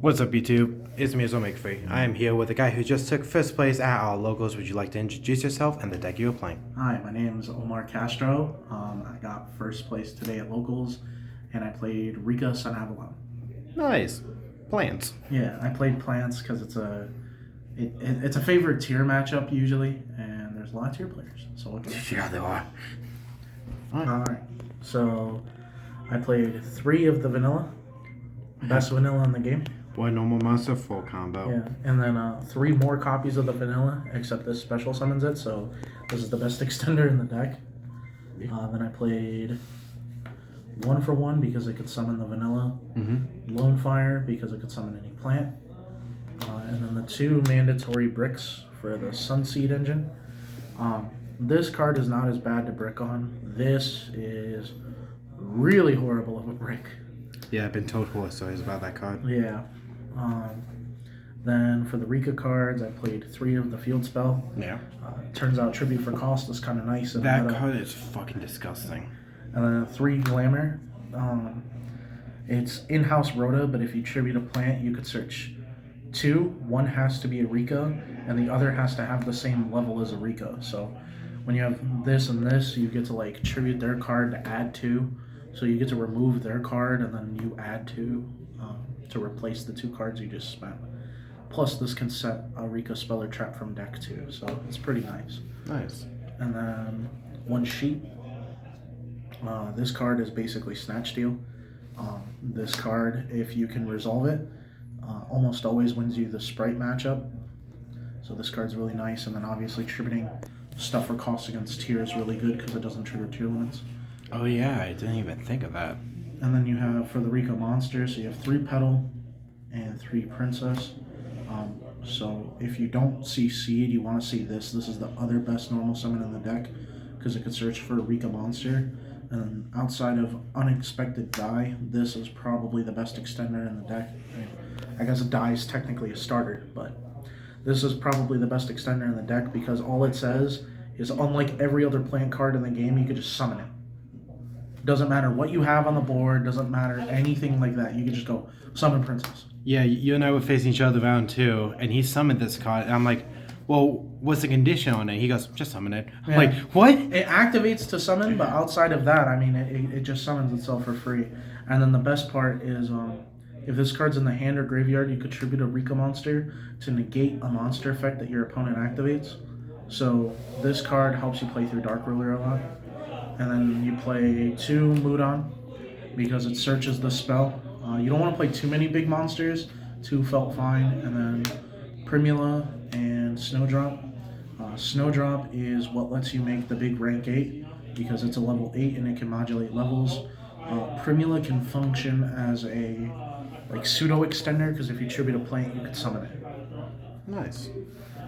What's up, YouTube? It's me, Free. I am here with a guy who just took first place at our locals. Would you like to introduce yourself and the deck you are playing? Hi, my name is Omar Castro. I got first place today at locals, and I played Rikka Sunavalon. Nice. Plants. Yeah, I played plants because it's a favorite tier matchup usually, and there's a lot of tier players. So Yeah, there are. All right. So I played 3 of the vanilla, best vanilla in the game. Boy, normal monster, full combo. Yeah, and then 3 more copies of the vanilla, except this special summons it, so this is the best extender in the deck. Then I played 1 for 1 because it could summon the vanilla, Lone Fire because it could summon any plant, and then the 2 mandatory bricks for the Sunseed engine. This card is not as bad to brick on. This is really horrible of a brick. Yeah, I've been told horror stories about that card. Yeah. Then for the Rikka cards, I played 3 of the field spell. Yeah. Turns out tribute for cost is kind of nice. That card is fucking disgusting. And then 3 glamour. It's in-house Rhoda, but if you tribute a plant, you could search 2. One has to be a Rikka, and the other has to have the same level as a Rikka. So when you have this and this, you get to like tribute their card to add 2. So you get to remove their card, and then you add 2 to replace the 2 cards you just spent. Plus, this can set a Rikka spell or trap from deck too, so it's pretty nice. Nice. And then 1 sheet. This card is basically Snatch Steal. This card, if you can resolve it, almost always wins you the Sprite matchup. So this card's really nice, and then obviously tributing stuff for cost against tier is really good because it doesn't trigger tier limits. Oh yeah, I didn't even think of that. And then you have for the Rikka monsters, so you have 3 Petal and 3 Princess. So if you don't see Seed, you want to see this. This is the other best normal summon in the deck because it could search for a Rikka monster. And outside of Unexpected Die, this is probably the best extender in the deck. I guess Die is technically a starter, but this is probably the best extender in the deck because all it says is, unlike every other plant card in the game, you could just summon it. Doesn't matter what you have on the board, doesn't matter anything like that. You can just go summon Princess. Yeah, you and I were facing each other round 2, and he summoned this card, and I'm like, well, what's the condition on it? He goes, just summon it. I'm like, what? It activates to summon, but outside of that, I mean, it just summons itself for free. And then the best part is, if this card's in the hand or graveyard, you contribute a Rikka monster to negate a monster effect that your opponent activates. So this card helps you play through Dark Ruler a lot. And then you play 2 Mudon because it searches the spell. You don't want to play too many big monsters. 2 felt fine. And then Primula and Snowdrop. Snowdrop is what lets you make the big rank 8 because it's a level 8 and it can modulate levels. Primula can function as a pseudo extender because if you tribute a plant, you can summon it. Nice.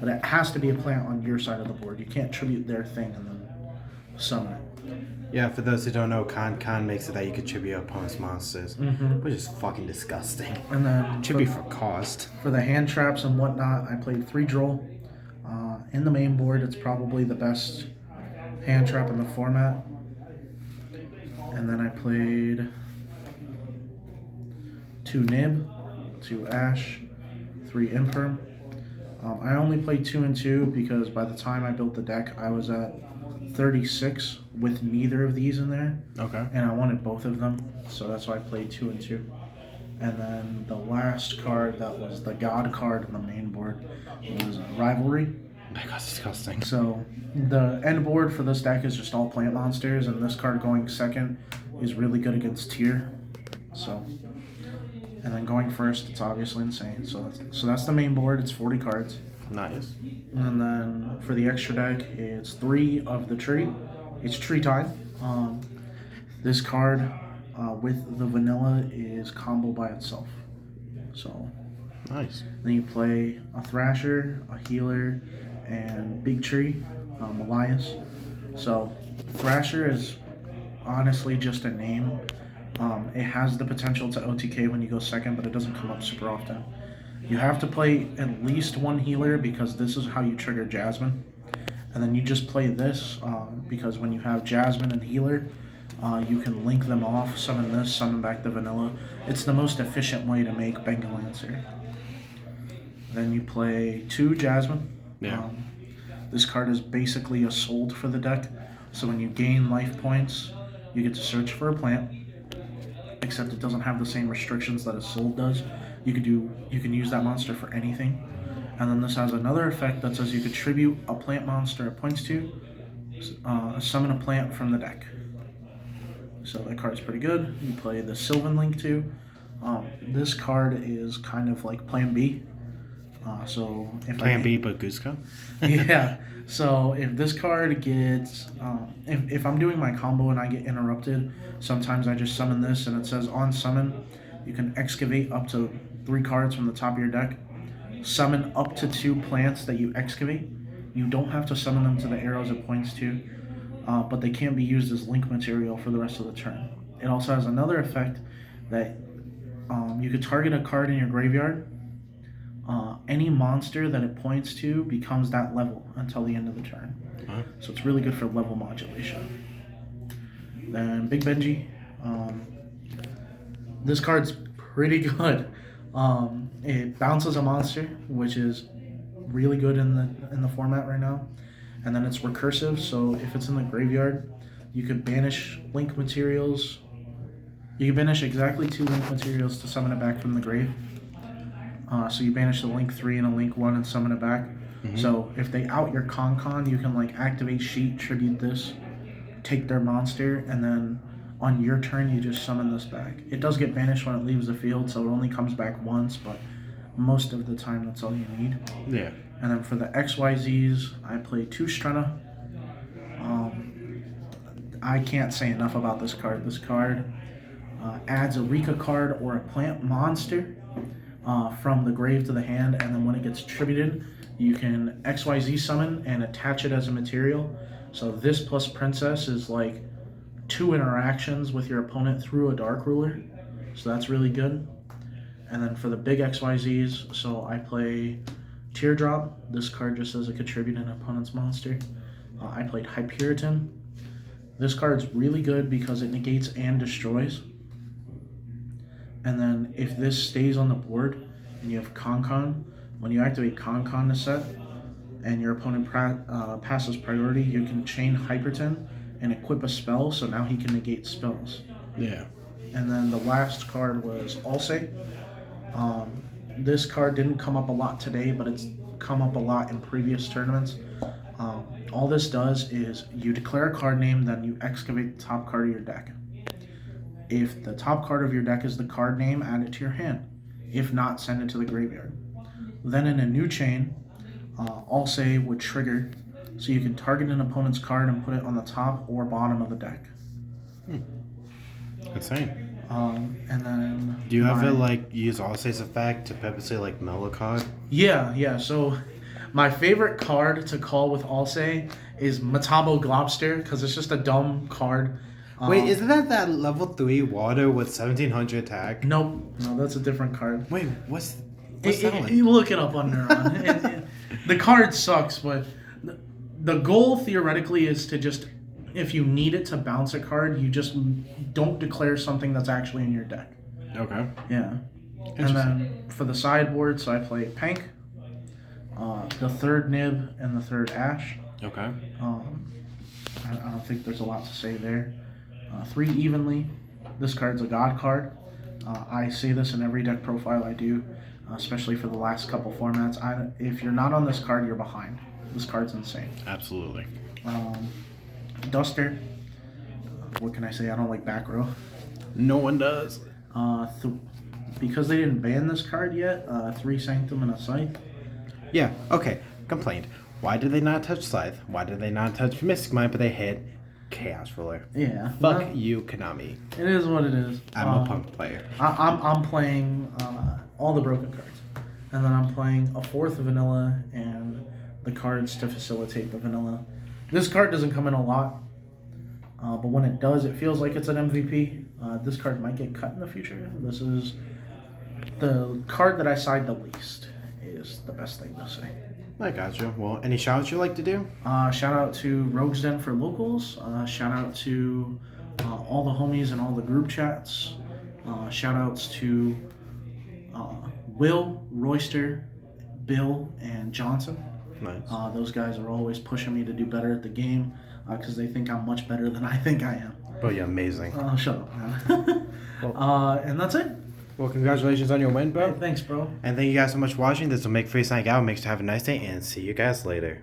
But it has to be a plant on your side of the board. You can't tribute their thing and then summon it. Yeah, for those who don't know, Con makes it that you can tribute your opponent's monsters, which is fucking disgusting. And then Tribute for cost. For the hand traps and whatnot, I played 3 Droll. In the main board, it's probably the best hand trap in the format. And then I played 2 Nib, 2 Ash, 3 Imperm. I only played 2 and 2 because by the time I built the deck, I was at 36 with neither of these in there. Okay. And I wanted both of them, so that's why I played 2 and 2. And then the last card that was the God card in the main board was Rivalry. That guy's disgusting. So the end board for this deck is just all plant monsters, and this card going second is really good against tier. So, and then going first, it's obviously insane. So that's the main board. It's 40 cards. Nice. And then for the extra deck, it's 3 of the tree. It's tree time. This card with the vanilla is combo by itself. So nice. Then you play a Thrasher, a Healer, and Big Tree, Elias. So Thrasher is honestly just a name. It has the potential to OTK when you go second, but it doesn't come up super often. You have to play at least 1 healer because this is how you trigger Jasmine. And then you just play this because when you have Jasmine and healer, You can link them off, summon this, summon back the vanilla. It's the most efficient way to make Bengal Lancer. Then you play 2 Jasmine. Yeah. This card is basically a sold for the deck. So when you gain life points, you get to search for a plant. Except it doesn't have the same restrictions that a sold does. You can use that monster for anything. And then this has another effect that says you could tribute a plant monster it points to, summon a plant from the deck. So that card's pretty good. You play the Sylvan Link too. This card is kind of like Plan B. So if Plan B, but Cusco? yeah. So if this card gets, if I'm doing my combo and I get interrupted, sometimes I just summon this and it says on summon, you can excavate up to 3 cards from the top of your deck. Summon up to 2 plants that you excavate. You don't have to summon them to the arrows it points to, but they can be used as link material for the rest of the turn. It also has another effect that you could target a card in your graveyard. Any monster that it points to becomes that level until the end of the turn. Huh? So it's really good for level modulation. Then Big Benji. This card's pretty good. It bounces a monster, which is really good in the format right now. And then it's recursive, so if it's in the graveyard, you could banish link materials. You can banish exactly 2 link materials to summon it back from the grave. So you banish the link 3 and a link 1 and summon it back. Mm-hmm. So if they out your con, you can like activate sheet, tribute this, take their monster, and then on your turn you just summon this back. It does get banished when it leaves the field, so it only comes back once, but most of the time that's all you need. Yeah. And then for the XYZs, I play 2 Strenna. I can't say enough about this card. This card adds a Rikka card or a plant monster from the grave to the hand, and then when it gets tributed, you can XYZ summon and attach it as a material. So this plus Princess is like 2 interactions with your opponent through a Dark Ruler. So that's really good. And then for the big XYZs, so I play Teardrop. This card just says it could tribute an opponent's monster. I played Hyperiton. This card's really good because it negates and destroys. And then if this stays on the board and you have Con, when you activate Con to set and your opponent passes priority, you can chain Hyperton and equip a spell, so now he can negate spells. Yeah. And then the last card was Alsay. This card didn't come up a lot today, but it's come up a lot in previous tournaments. All this does is you declare a card name, then you excavate the top card of your deck. If the top card of your deck is the card name, add it to your hand. If not, send it to the graveyard. Then in a new chain, Alsay would trigger, so you can target an opponent's card and put it on the top or bottom of the deck. Insane. And then do you ever like use Alsay's effect to purposely like mill a card? Yeah. So my favorite card to call with Alsay is Matabo Globster, because it's just a dumb card. Wait, isn't that level 3 water with 1700 attack? Nope. No, that's a different card. Wait, what's that one? You look it up on Neuron. The card sucks, but the goal theoretically is to just, if you need it to bounce a card, you just don't declare something that's actually in your deck. Okay. Yeah. And then for the sideboard, so I play Pank, the 3rd Nib, and the 3rd Ash. Okay. I don't think there's a lot to say there. 3 Evenly. This card's a god card. I say this in every deck profile I do, especially for the last couple formats. If you're not on this card, you're behind. This card's insane. Absolutely. Duster. What can I say? I don't like back row. No one does. Because they didn't ban this card yet, 3 Sanctum and a Scythe. Yeah, okay. Complained. Why did they not touch Scythe? Why did they not touch Mystic Mind, but they hit Chaos Ruler? Yeah. Fuck you, Konami. It is what it is. I'm a punk player. I'm playing all the broken cards. And then I'm playing a 4th vanilla and the cards to facilitate the vanilla. This card doesn't come in a lot, but when it does, it feels like it's an MVP. This card might get cut in the future. This is the card that I side the least, is the best thing to say. I gotcha. Well, any shoutouts you like to do? Shout out to Rogues Den for Locals. Shout out to all the homies in all the group chats. Shout outs to Will, Royster, Bill, and Johnson. Nice. Those guys are always pushing me to do better at the game because they think I'm much better than I think I am. Bro, you're amazing. Shut up, man. And that's it. Well, congratulations on your win, bro. Hey, thanks, bro. And thank you guys so much for watching. This will make Free Signing out. Make sure to have a nice day and see you guys later.